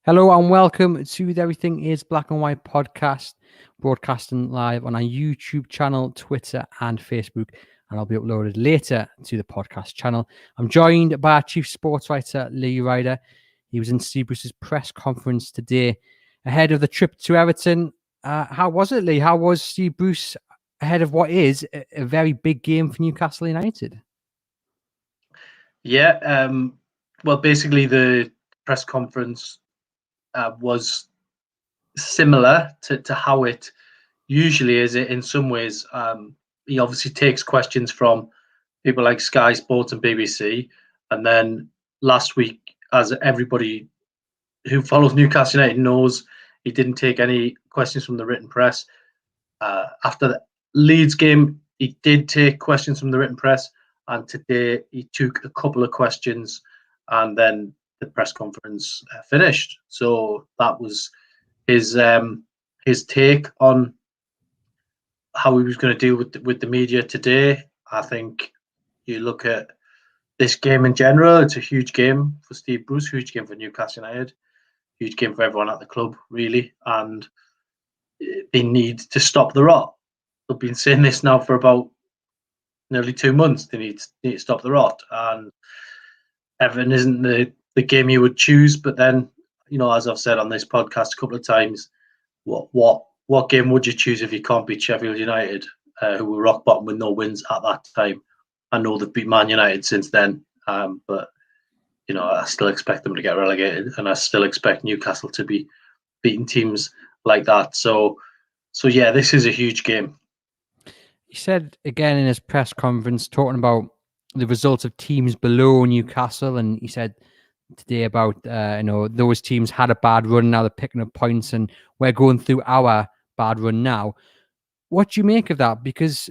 Hello and welcome to the Everything is Black and White podcast, broadcasting live on our YouTube channel, Twitter and Facebook, and I'll be uploaded later to the podcast channel. I'm joined by our chief sports writer, Ryder. He was in Steve Bruce's press conference today ahead of the trip to Everton. How was it, Lee? How was Steve Bruce ahead of what is a very big game for Newcastle United? Yeah, well, basically the press conference was similar to how it usually is in some ways. He obviously takes questions from people like Sky Sports and BBC. And then last week, as everybody who follows Newcastle United knows, he didn't take any questions from the written press. After the Leeds game, he did take questions from the written press. And today he took a couple of questions and then the press conference finished. So that was his take on how he was going to deal with the media today. I think you look at this game in general, it's a huge game for Steve Bruce, huge game for Newcastle United, huge game for everyone at the club, really. And they need to stop the rot. They've been saying this now for about nearly 2 months. They need to stop the rot. And Everton isn't the game you would choose, but then, as I've said on this podcast a couple of times, what game would you choose if you can't beat Sheffield United, who were rock bottom with no wins at that time? I know they've beat Man United since then, but I still expect them to get relegated, and I still expect Newcastle to be beating teams like that. So yeah, this is a huge game. He said again in his press conference, talking about the results of teams below Newcastle, and he said today about those teams had a bad run, now they're picking up points, and we're going through our bad run now. What do you make of that? Because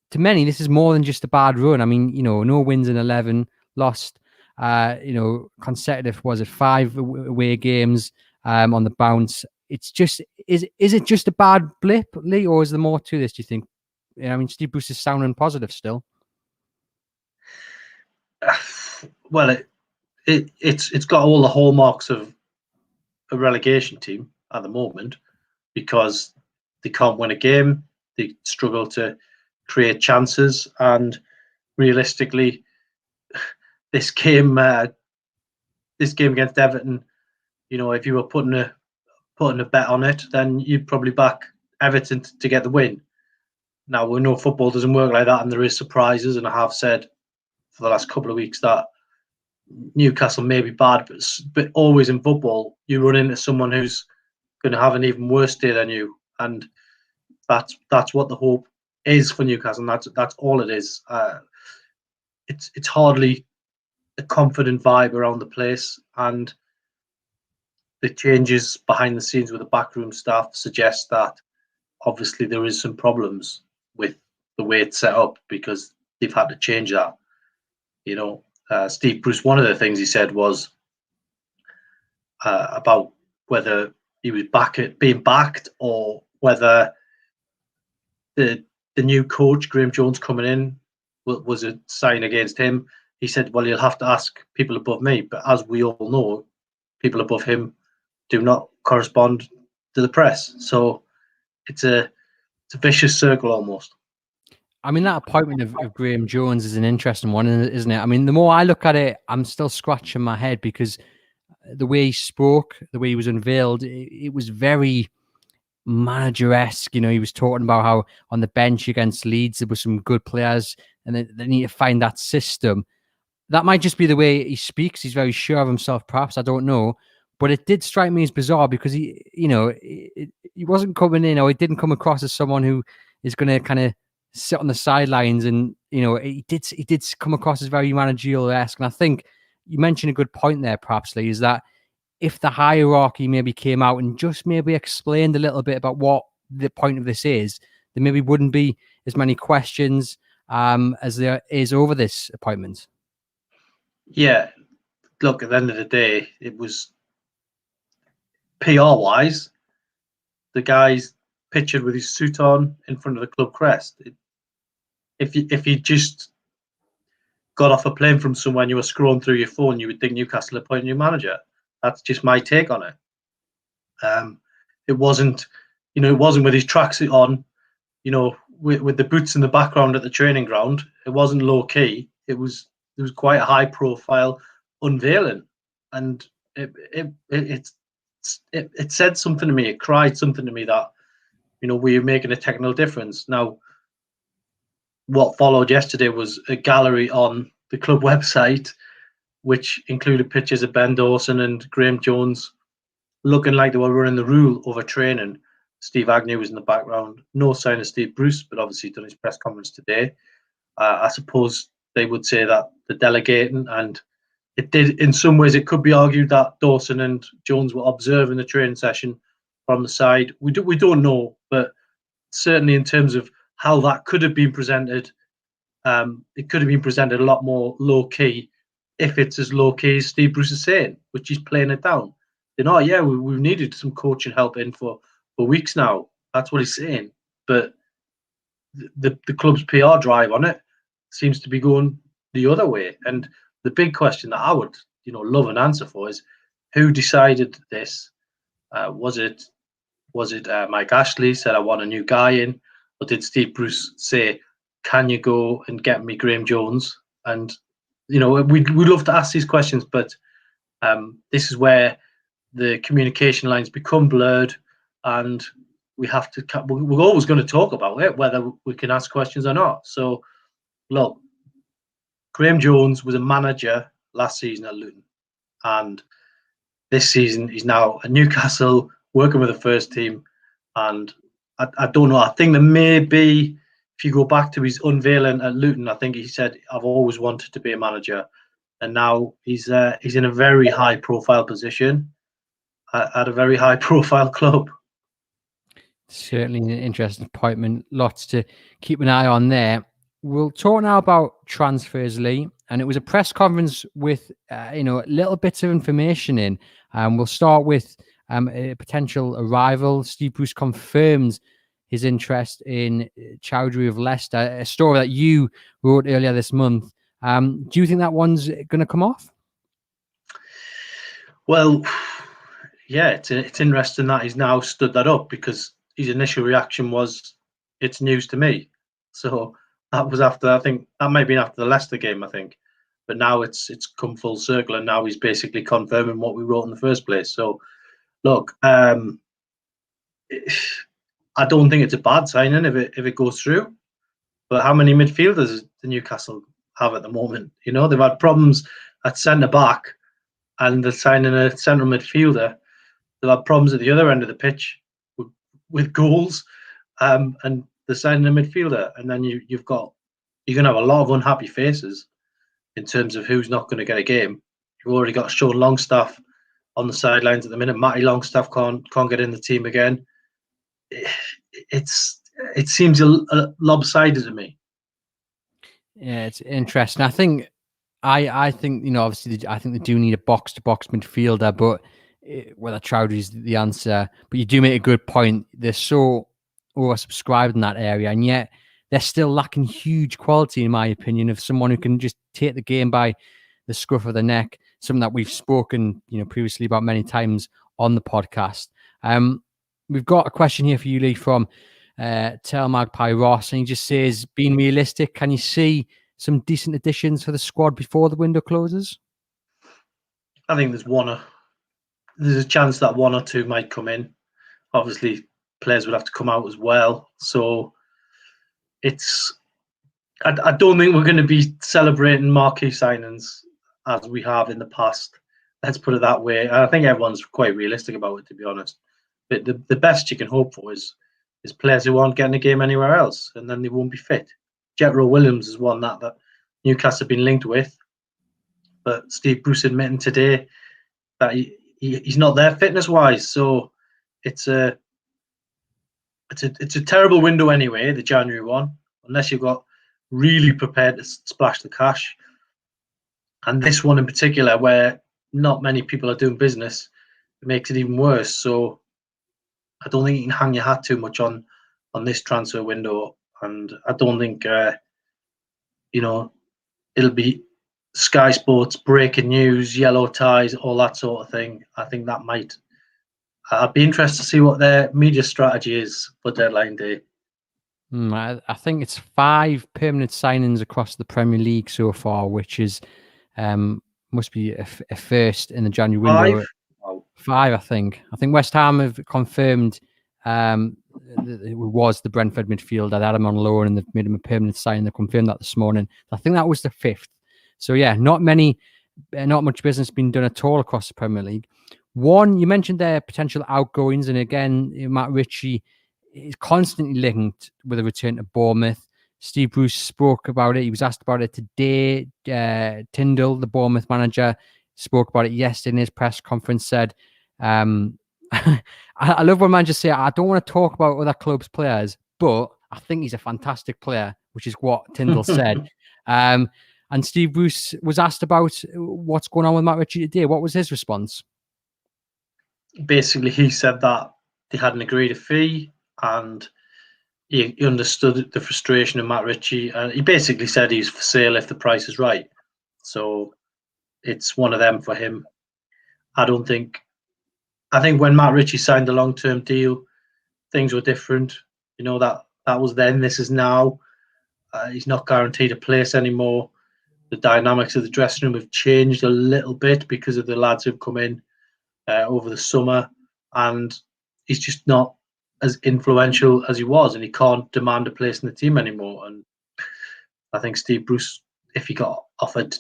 to many, this is more than just a bad run. I mean, no wins in 11, lost, consecutive, 5 away games on the bounce. It's just, is it just a bad blip, Lee, or is there more to this, do you think? I mean, Steve Bruce is sounding positive still. Well, it's got all the hallmarks of a relegation team at the moment, because they can't win a game, they struggle to create chances, and realistically, this game against Everton, if you were putting a bet on it, then you'd probably back Everton to get the win. Now, we know football doesn't work like that, and there is surprises, and I have said for the last couple of weeks that Newcastle may be bad, but always in football, you run into someone who's going to have an even worse day than you, and that's what the hope is for Newcastle. And that's all it is. It's hardly a confident vibe around the place, and the changes behind the scenes with the backroom staff suggest that obviously there is some problems with the way it's set up, because they've had to change that. Steve Bruce, one of the things he said was about whether he was being backed, or whether the new coach, Graham Jones, coming in was a sign against him. He said, well, you'll have to ask people above me. But as we all know, people above him do not correspond to the press. So it's a vicious circle almost. I mean, that appointment of Graham Jones is an interesting one, isn't it? I mean, the more I look at it, I'm still scratching my head, because the way he spoke, the way he was unveiled, it was very manager-esque. He was talking about how on the bench against Leeds there were some good players, and they need to find that system. That might just be the way he speaks. He's very sure of himself, perhaps. I don't know. But it did strike me as bizarre, because he wasn't coming in, or he didn't come across as someone who is going to kind of sit on the sidelines, and he did come across as very managerial-esque. And I think you mentioned a good point there, perhaps, Lee, is that if the hierarchy maybe came out and just maybe explained a little bit about what the point of this is, there maybe wouldn't be as many questions as there is over this appointment. Yeah, look, at the end of the day, it was PR-wise, the guy's pictured with his suit on in front of the club crest. If you just got off a plane from somewhere and you were scrolling through your phone, you would think Newcastle appointed a new manager. That's just my take on it. It wasn't, it wasn't with his tracksuit on, with the boots in the background at the training ground. It wasn't low key. It was quite a high profile unveiling, and it said something to me. It cried something to me that we are making a technical difference. Now, what followed yesterday was a gallery on the club website, which included pictures of Ben Dawson and Graham Jones looking like they were running the rule over training. Steve Agnew was in the background. No sign of Steve Bruce, but obviously done his press conference today. I suppose they would say that the delegating, and it did, in some ways, it could be argued that Dawson and Jones were observing the training session from the side. We don't know, but certainly in terms of how that could have been presented, it could have been presented a lot more low key if it's as low key as Steve Bruce is saying, which he's playing it down. Yeah, we've needed some coaching help in for weeks now. That's what he's saying. But the club's PR drive on it seems to be going the other way. And the big question that I would, love an answer for is, who decided this? Was it Mike Ashley said, I want a new guy in? Or did Steve Bruce say, can you go and get me Graham Jones? And, we'd love to ask these questions, but this is where the communication lines become blurred, and we're always going to talk about it, whether we can ask questions or not. So, look, Graham Jones was a manager last season at Luton, and this season he's now at Newcastle working with the first team. And I don't know. I think that maybe if you go back to his unveiling at Luton, I think he said, "I've always wanted to be a manager," and now he's in a very high-profile position at a very high-profile club. Certainly an interesting appointment. Lots to keep an eye on there. We'll talk now about transfers, Lee. And it was a press conference with, little bits of information in. We'll start with a potential arrival. Steve Bruce confirms his interest in Choudhury of Leicester, a story that you wrote earlier this month. Do you think that one's going to come off? Well, yeah, it's interesting that he's now stood that up, because his initial reaction was, it's news to me. So that was after, I think that might have been after the Leicester game, I think. But now it's come full circle, and now he's basically confirming what we wrote in the first place. So, look, I don't think it's a bad signing if it goes through. But how many midfielders does Newcastle have at the moment? They've had problems at centre back, and they're signing a central midfielder. They've had problems at the other end of the pitch with goals, and they're signing a midfielder. And then you're going to have a lot of unhappy faces in terms of who's not going to get a game. You've already got Sean Longstaff on the sidelines at the minute. Matty Longstaff can't get in the team again. It seems a lopsided to me. Yeah, it's interesting. I think obviously I think they do need a box-to-box midfielder, but whether Choudhury is the answer. But you do make a good point. They're so oversubscribed in that area, and yet they're still lacking huge quality, in my opinion, of someone who can just take the game by the scruff of the neck. Something that we've spoken, previously about many times on the podcast. We've got a question here for you, Lee, from Tell Magpie Ross, and he just says, being realistic, can you see some decent additions for the squad before the window closes? I think there's a chance that one or two might come in. Obviously, players would have to come out as well. So I don't think we're going to be celebrating marquee signings as we have in the past. Let's put it that way. And I think everyone's quite realistic about it, to be honest. But the best you can hope for is players who aren't getting a game anywhere else, and then they won't be fit. Jetro Williams is one that Newcastle have been linked with, but Steve Bruce admitting today that he's not there fitness-wise. So it's a terrible window anyway, the January one, unless you've got really prepared to splash the cash. And this one in particular, where not many people are doing business, it makes it even worse. So I don't think you can hang your hat too much on this transfer window, and I don't think it'll be Sky Sports breaking news, yellow ties, all that sort of thing. I think that might. I'd be interested to see what their media strategy is for deadline day. I think it's 5 permanent signings across the Premier League so far, which is must be a first in the January window. 5? Wow. 5, I think. I think West Ham have confirmed it was the Brentford midfielder. They had him on loan and they've made him a permanent signing. They confirmed that this morning. I think that was the 5th. So yeah, not much business being done at all across the Premier League. One, you mentioned their potential outgoings, and again, Matt Ritchie is constantly linked with a return to Bournemouth. Steve Bruce spoke about it. He was asked about it today. Tyndall, the Bournemouth manager, spoke about it yesterday in his press conference, said, I love when managers say, I don't want to talk about other clubs' players, but I think he's a fantastic player, which is what Tyndall said. And Steve Bruce was asked about what's going on with Matt Ritchie today. What was his response? Basically, he said that they hadn't agreed a fee, and he understood the frustration of Matt Ritchie. And he basically said he's for sale if the price is right. So it's one of them for him. I think when Matt Ritchie signed the long-term deal, things were different. You know, that was then, this is now. He's not guaranteed a place anymore. The dynamics of the dressing room have changed a little bit because of the lads who've come in over the summer, and he's just not as influential as he was, and he can't demand a place in the team anymore. And I think Steve Bruce, if he got offered,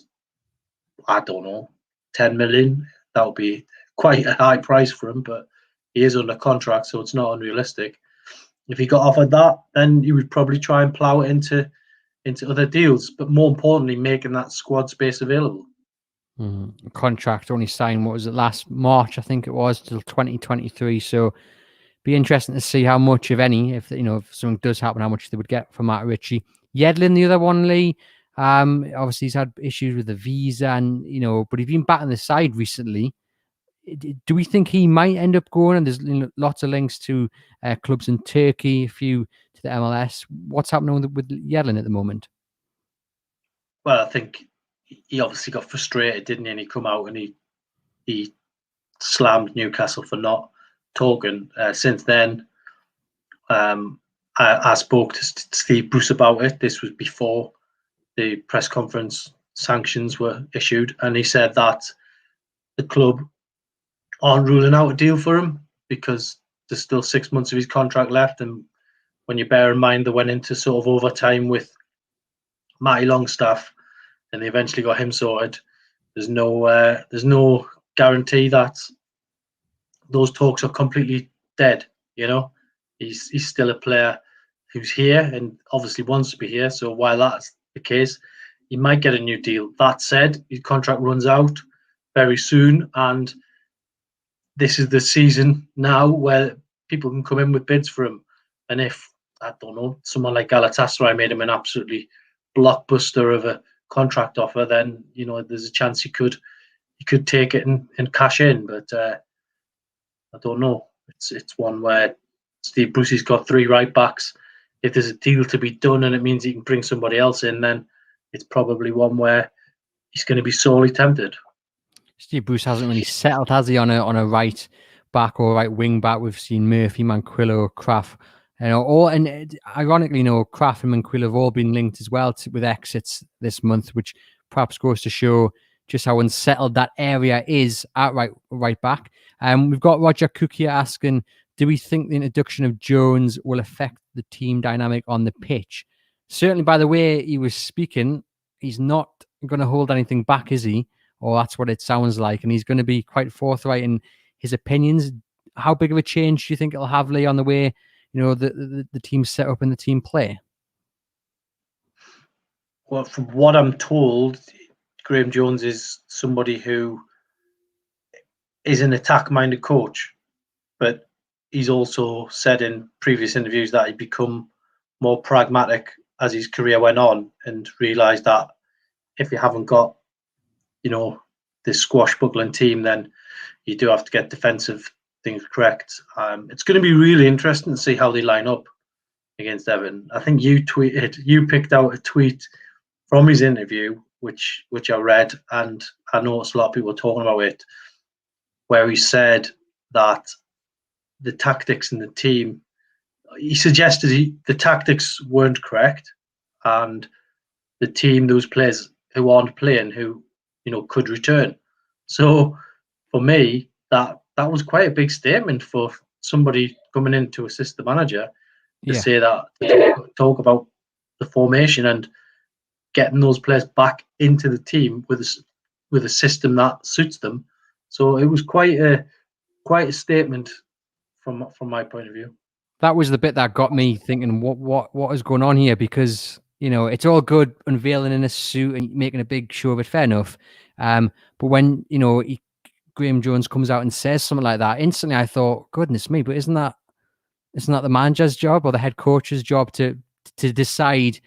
I don't know, 10 million, that would be quite a high price for him, but he is under contract, so it's not unrealistic. If he got offered that, then he would probably try and plough it into other deals, but more importantly, making that squad space available. Contract only signed, what was it, last March, I think it was, till 2023. So be interesting to see how much, if any, if something does happen, how much they would get from Matt Ritchie. Yedlin, the other one, Lee, obviously he's had issues with the visa, and but he's been back on the side recently. Do we think he might end up going? And there's lots of links to clubs in Turkey, a few to the MLS. What's happening with Yedlin at the moment? Well, I think he obviously got frustrated, didn't he? And he come out and he slammed Newcastle for not talking. Since then, I spoke to Steve Bruce about it. This was before the press conference sanctions were issued, and he said that the club aren't ruling out a deal for him because there's still 6 months of his contract left. And when you bear in mind they went into sort of overtime with Matty Longstaff and they eventually got him sorted, there's no guarantee that those talks are completely dead. He's still a player who's here and obviously wants to be here. So while that's the case, he might get a new deal. That said, his contract runs out very soon, and this is the season now where people can come in with bids for him. And if, I don't know, someone like Galatasaray made him an absolutely blockbuster of a contract offer, then there's a chance he could take it and cash in. But I don't know. It's one where Steve Brucey's got 3 right backs. If there's a deal to be done and it means he can bring somebody else in, then it's probably one where he's going to be sorely tempted. Steve Bruce hasn't really settled, has he, on a right back or right wing back? We've seen Murphy, Manquillo, Kraft, and ironically, Kraft and Manquillo have all been linked as well with exits this month, which perhaps goes to show just how unsettled that area is at right back. We've got Roger Cookie asking, do we think the introduction of Jones will affect the team dynamic on the pitch? Certainly, by the way he was speaking, he's not going to hold anything back, is he? Or that's what it sounds like. And he's going to be quite forthright in his opinions. How big of a change do you think it'll have, Lee, on the way, the team set up and the team play? Well, from what I'm told, Graham Jones is somebody who is an attack-minded coach, but he's also said in previous interviews that he'd become more pragmatic as his career went on and realised that if you haven't got this swashbuckling team, then you do have to get defensive things correct. It's going to be really interesting to see how they line up against Everton. I think you picked out a tweet from his interview which I read, and I noticed a lot of people talking about it, where he said that the tactics in the team, he suggested the tactics weren't correct, and the team, those players who aren't playing, who could return. So for me, that was quite a big statement for somebody coming in to assist the manager to say that, to talk about the formation and getting those players back into the team with a system that suits them. So it was quite a statement from my point of view. That was the bit that got me thinking, what is going on here? Because it's all good unveiling in a suit and making a big show of it. Fair enough, but when Graham Jones comes out and says something like that, instantly I thought, goodness me! But isn't that the manager's job or the head coach's job to decide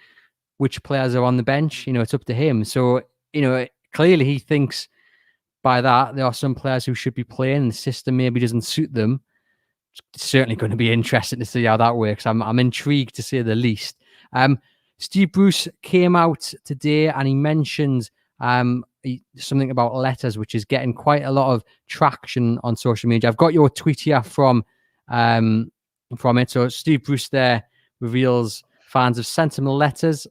which players are on the bench? It's up to him. So clearly he thinks by that there are some players who should be playing, and the system maybe doesn't suit them. It's certainly going to be interesting to see how that works. I'm intrigued to say the least. Steve Bruce came out today and he mentioned something about letters, which is getting quite a lot of traction on social media. I've got your tweet here from it. So Steve Bruce there reveals fans have sent him letters,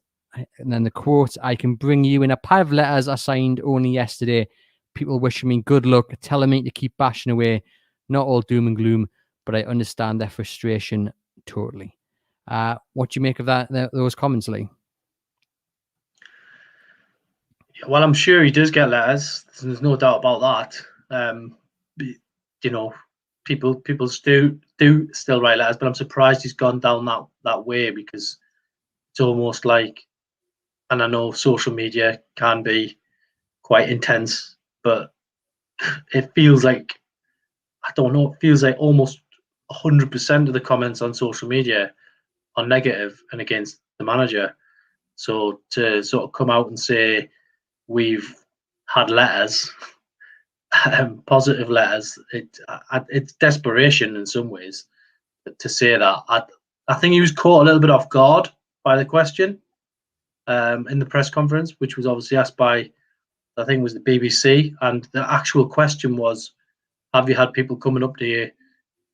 and then the quote: "I can bring you in a pile of letters I signed only yesterday. People wishing me good luck, telling me to keep bashing away. Not all doom and gloom, but I understand their frustration totally." What do you make of those comments, Lee? Well, I'm sure he does get letters. There's no doubt about that. People do still write letters, but I'm surprised he's gone down that way, because it's almost like, and I know social media can be quite intense, but it feels like, I don't know, it feels like almost 100% of the comments on social media are negative and against the manager. So to sort of come out and say we've had letters, positive letters, it's desperation in some ways to say that. I think he was caught a little bit off guard by the question in the press conference, which was obviously asked by, I think it was the BBC, and the actual question was, have you had people coming up to you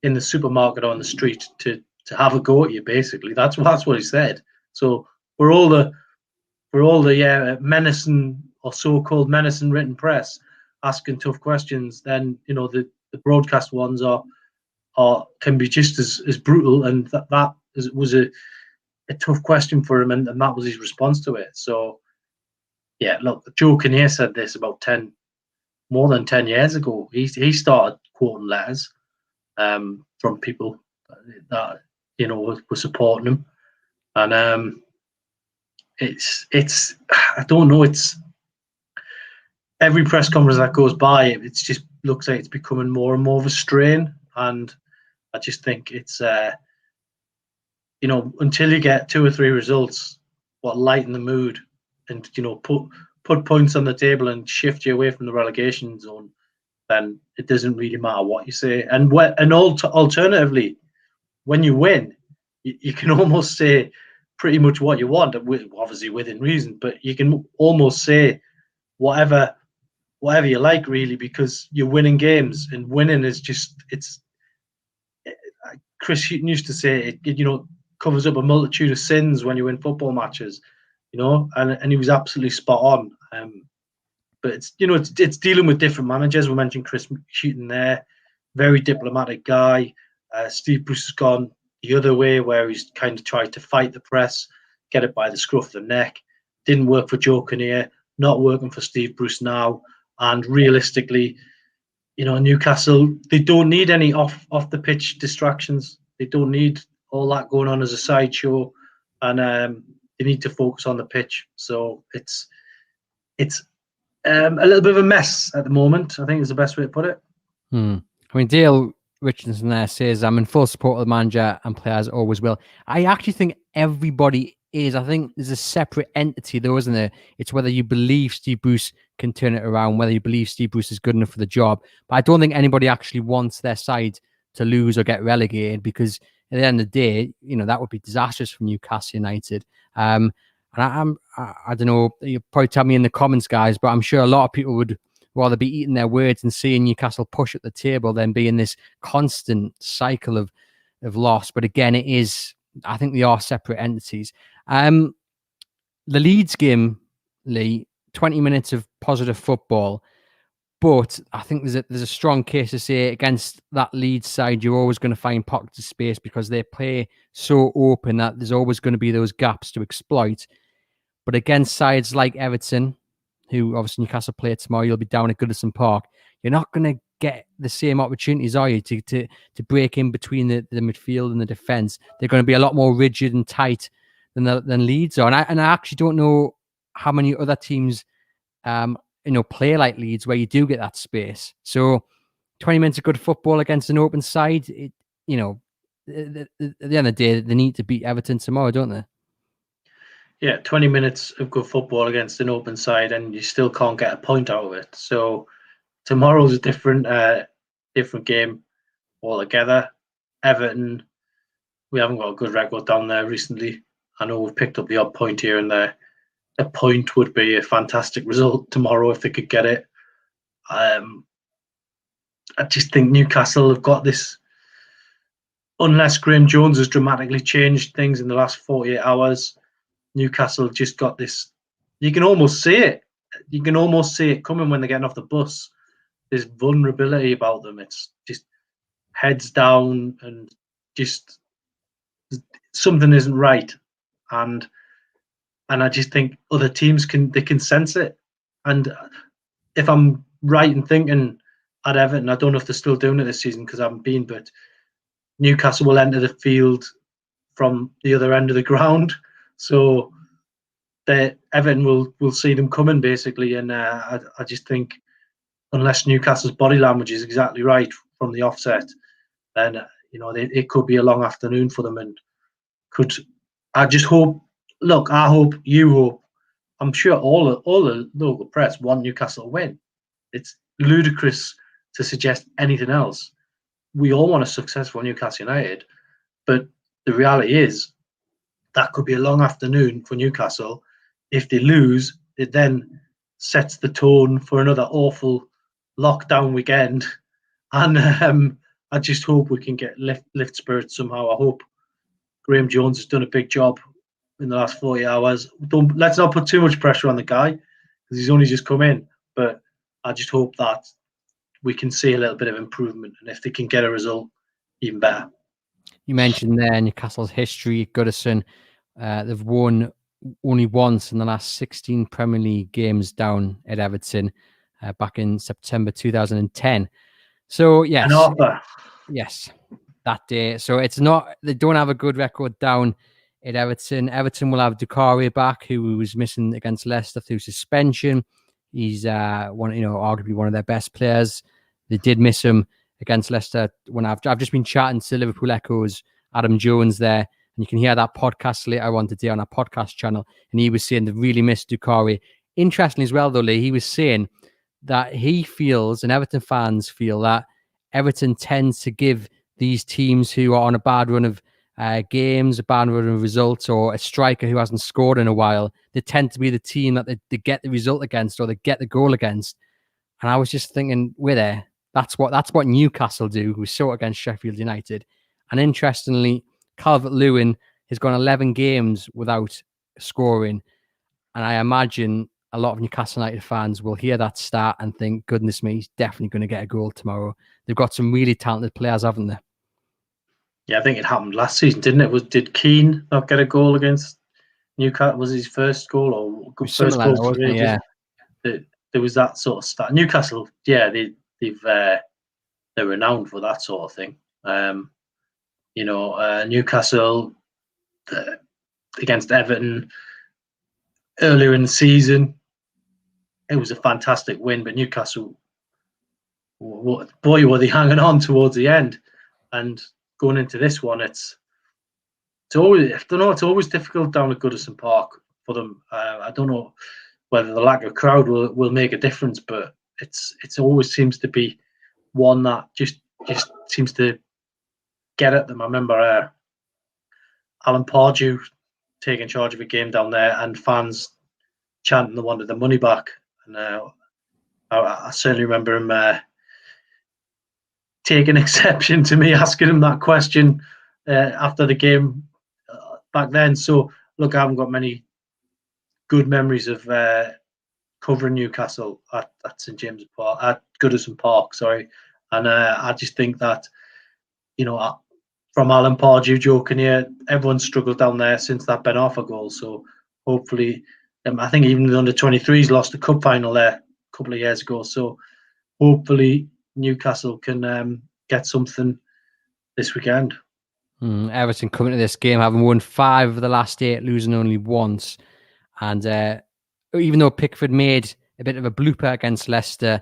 in the supermarket or on the street to have a go at you? Basically, that's what he said. So we're all the menacing or so-called menacing written press asking tough questions, then the broadcast ones can be just as brutal, and that was a tough question for him, and that was his response to it. So yeah, look, Joe Kinnear said this about more than 10 years ago. He started quoting letters from people that were supporting him, and it's I don't know, it's every press conference that goes by, it just looks like it's becoming more and more of a strain, and I just think it's until you get 2 or 3 results, lighten the mood and put points on the table and shift you away from the relegation zone, then it doesn't really matter what you say. And alternatively, when you win, you can almost say pretty much what you want, obviously within reason, but you can almost say whatever you like, really, because you're winning games, and winning is just, Chris Hughton used to say it covers up a multitude of sins when you win football matches, and he was absolutely spot on. But it's dealing with different managers. We mentioned Chris Hughton there, very diplomatic guy. Steve Bruce has gone the other way, where he's kind of tried to fight the press, get it by the scruff of the neck. Didn't work for Joe Kinnear, not working for Steve Bruce now. And realistically, Newcastle, they don't need any off the pitch distractions. They don't need all that going on as a sideshow, and they need to focus on the pitch. So it's a little bit of a mess at the moment, I think is the best way to put it. I mean, Dale Richardson there says, "I'm in full support of the manager and players always will." I actually think everybody is. I think there's a separate entity though, isn't there? It's whether you believe Steve Bruce can turn it around, whether you believe Steve Bruce is good enough for the job. But I don't think anybody actually wants their side to lose or get relegated, because at the end of the day, that would be disastrous for Newcastle United. And I don't know, you probably tell me in the comments, guys, but I'm sure a lot of people would rather be eating their words and seeing Newcastle push at the table than be in this constant cycle of loss. But again, I think they are separate entities. The Leeds game, Lee, 20 minutes of positive football. But I think there's a strong case to say against that Leeds side, you're always going to find pockets of space because they play so open that there's always going to be those gaps to exploit. But against sides like Everton, who obviously Newcastle play tomorrow, you'll be down at Goodison Park. You're not going to get the same opportunities, are you, to break in between the midfield and the defence? They're going to be a lot more rigid and tight than Leeds are. And I actually don't know how many other teams play like Leeds where you do get that space. So 20 minutes of good football against an open side, at the end of the day, they need to beat Everton tomorrow, don't they? Yeah, 20 minutes of good football against an open side and you still can't get a point out of it. So tomorrow's a different game altogether. Everton, we haven't got a good record down there recently. I know we've picked up the odd point here and there. A point would be a fantastic result tomorrow if they could get it. I just think Newcastle have got this, unless Graham Jones has dramatically changed things in the last 48 hours, Newcastle just got this. You can almost see it. You can almost see it coming when they're getting off the bus. There's vulnerability about them. It's just heads down and just something isn't right. And I just think other teams can sense it. And if I'm right in thinking at Everton, I don't know if they're still doing it this season because I haven't been, but Newcastle will enter the field from the other end of the ground. So Everton will see them coming basically, and I just think unless Newcastle's body language is exactly right from the offset, then it could be a long afternoon for them. And I just hope. Look, I hope, you hope. I'm sure all the local press want Newcastle to win. It's ludicrous to suggest anything else. We all want a successful Newcastle United, but the reality is that could be a long afternoon for Newcastle. If they lose, it then sets the tone for another awful lockdown weekend. And I just hope we can get lift spirits somehow. I hope Graham Jones has done a big job in the last 40 hours. Let's not put too much pressure on the guy because he's only just come in. But I just hope that we can see a little bit of improvement. And if they can get a result, even better. You mentioned there Newcastle's history at Goodison. They've won only once in the last 16 Premier League games down at Everton back in September 2010. So, yes. Yes, that day. So it's not, they don't have a good record down at Everton. Everton will have Doucouré back, who was missing against Leicester through suspension. He's arguably one of their best players. They did miss him against Leicester. When I've just been chatting to Liverpool Echoes, Adam Jones there, and you can hear that podcast later on today on our podcast channel. And he was saying they really missed Doucouré. Interestingly as well, though, Lee, he was saying that he feels, and Everton fans feel, that Everton tends to give these teams who are on a bad run of games, a bad run of results, or a striker who hasn't scored in a while, they tend to be the team that they get the result against or they get the goal against. And I was just thinking, we're there. That's what Newcastle do, who saw against Sheffield United. And interestingly, Calvert-Lewin has gone 11 games without scoring. And I imagine a lot of Newcastle United fans will hear that stat and think, goodness me, he's definitely going to get a goal tomorrow. They've got some really talented players, haven't they? Yeah, I think it happened last season, didn't it? Did Keane not get a goal against Newcastle? Was his first goal or first goal for ages? Yeah. There was that sort of stat. Newcastle, yeah, they're renowned for that sort of thing. Newcastle against Everton earlier in the season, it was a fantastic win, but Newcastle, boy, were they hanging on towards the end. And going into this one, it's always, I don't know, it's always difficult down at Goodison Park for them. I don't know whether the lack of crowd will make a difference, but it's always seems to be one that just seems to get at them. I remember Alan Pardew taking charge of a game down there and fans chanting they wanted the money back. And I certainly remember him taking exception to me asking him that question after the game back then. So, look, I haven't got many good memories of covering Newcastle at St James's Park, at Goodison Park, sorry. And I just think that, from Alan Pardew joking here, everyone's struggled down there since that Ben Arfa goal. So hopefully, I think even the under-23s lost the cup final there a couple of years ago. So hopefully Newcastle can get something this weekend. Everton coming to this game having won 5 of the last 8, losing only once. And even though Pickford made a bit of a blooper against Leicester,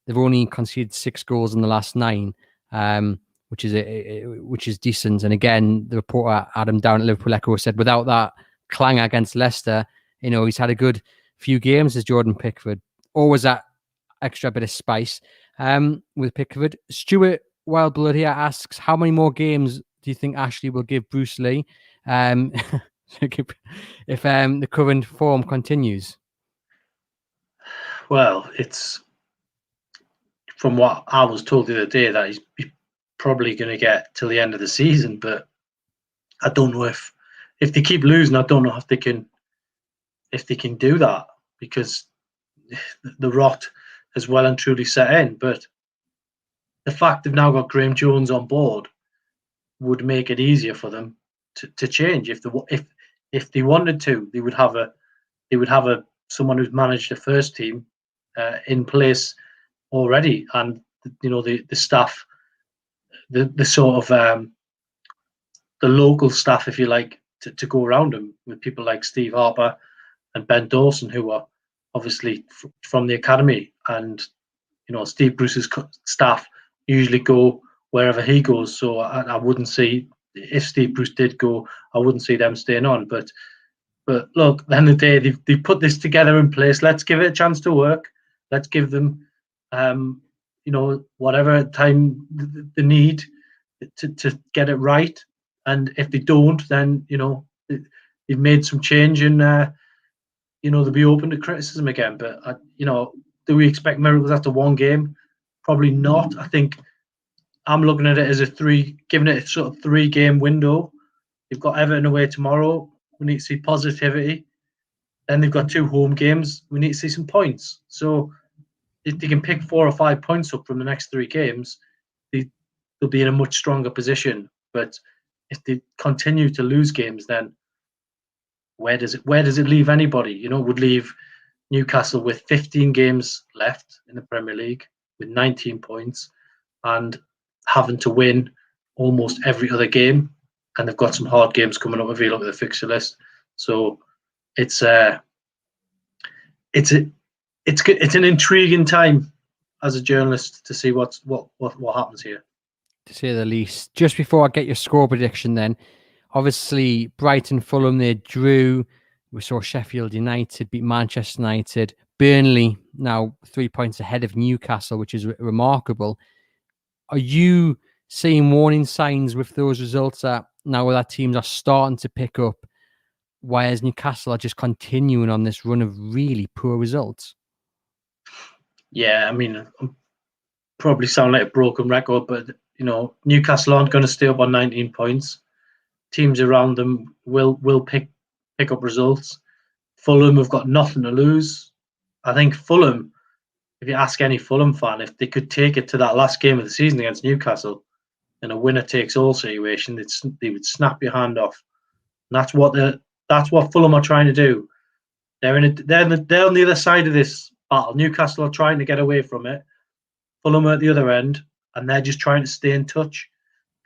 they've only conceded 6 goals in the last 9, which is decent. And again, the reporter Adam Down at Liverpool Echo said without that clanger against Leicester, he's had a good few games as Jordan Pickford. Always that extra bit of spice with Pickford. Stuart Wildblood here asks, how many more games do you think Ashley will give Bruce Lee if the current form continues? Well, it's from what I was told the other day that he's probably going to get till the end of the season, but I don't know if they keep losing. I don't know if they can do that, because the rot has well and truly set in. But the fact they've now got Graham Jones on board would make it easier for them to change. If they wanted to, they would have someone who's managed the first team in place already, and the staff, the sort of the local staff, if you like, to go around him, with people like Steve Harper and Ben Dawson, who are obviously from the academy, and Steve Bruce's staff usually go wherever he goes. So I wouldn't see, if Steve Bruce did go, I wouldn't see them staying on. But look, at the end of the day, they've put this together in place. Let's give it a chance to work. Let's give them, whatever time they need to get it right. And if they don't, then they've made some change, and they'll be open to criticism again. But do we expect miracles after one game? Probably not. I think I'm looking at it as giving it a sort of 3-game window. They've got Everton away tomorrow. We need to see positivity. Then they've got 2 home games. We need to see some points. So if they can pick 4 or 5 points up from the next 3 games, they'll be in a much stronger position. But if they continue to lose games, then where does it leave anybody? It would leave Newcastle with 15 games left in the Premier League with 19 points and having to win almost every other game. And they've got some hard games coming up if you look at the fixture list. So it's an intriguing time as a journalist to see what happens here, to say the least. Just before I get your score prediction, then, obviously Brighton, Fulham, they drew. We saw Sheffield United beat Manchester United. Burnley now 3 points ahead of Newcastle, which is remarkable. Are you seeing warning signs with those results that now that teams are starting to pick up, whereas Newcastle are just continuing on this run of really poor results? Yeah, I mean, I'm probably sound like a broken record, but Newcastle aren't going to stay up on 19 points. Teams around them will pick up results. Fulham have got nothing to lose. I think Fulham, if you ask any Fulham fan, if they could take it to that last game of the season against Newcastle in a winner-takes-all situation, they would snap your hand off. And that's what Fulham are trying to do. They're on the other side of this battle. Newcastle are trying to get away from it. Fulham are at the other end, and they're just trying to stay in touch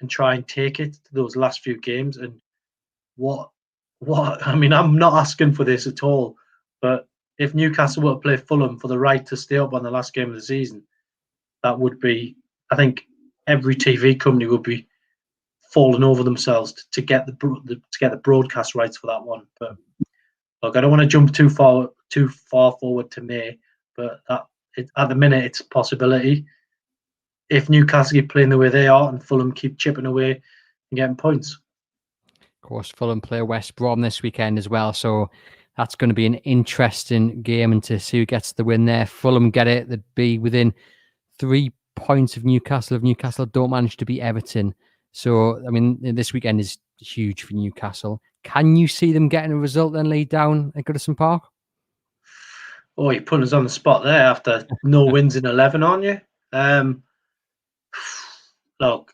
and try and take it to those last few games. And what I mean, I'm not asking for this at all, but if Newcastle were to play Fulham for the right to stay up on the last game of the season, that would be, I think, every TV company would be falling over themselves to get the broadcast rights for that one. But look, I don't want to jump too far forward to May, but at the minute it's a possibility. If Newcastle keep playing the way they are and Fulham keep chipping away and getting points. Of course, Fulham play West Brom this weekend as well. So that's going to be an interesting game, and to see who gets the win there. Fulham get it. They'd be within 3 points of Newcastle if Newcastle don't manage to beat Everton. So, I mean, this weekend is huge for Newcastle. Can you see them getting a result then laid down at Goodison Park? Oh, you put us on the spot there after no wins in 11, aren't you? Look,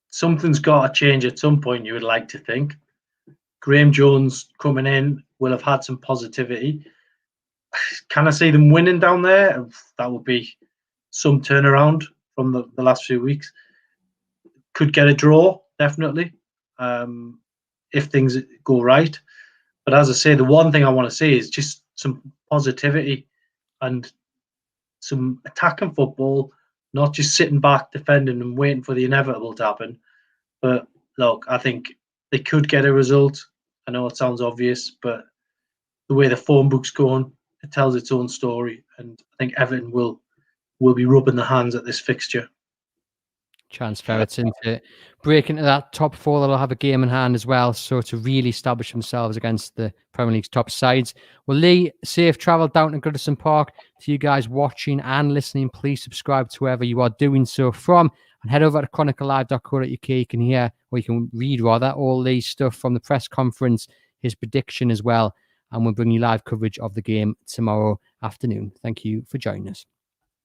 something's got to change at some point, you would like to think. Graham Jones coming in will have had some positivity. Can I see them winning down there? That would be some turnaround from the last few weeks. Could get a draw, definitely, if things go right. But as I say, the one thing I want to see is just some positivity and some attacking football, not just sitting back, defending and waiting for the inevitable to happen. But look, I think they could get a result. I know it sounds obvious, but the way the form book's going, it tells its own story. And I think Everton will be rubbing their hands at this fixture. Chance for Everton to break into that top four. That'll have a game in hand as well, so to really establish themselves against the Premier League's top sides. Well, Lee, safe travel down to Goodison Park. To you guys watching and listening, please subscribe to wherever you are doing so from, and head over to chroniclelive.co.uk. You can hear, or you can read rather, all the stuff from the press conference, his prediction as well, and we'll bring you live coverage of the game tomorrow afternoon. Thank you for joining us.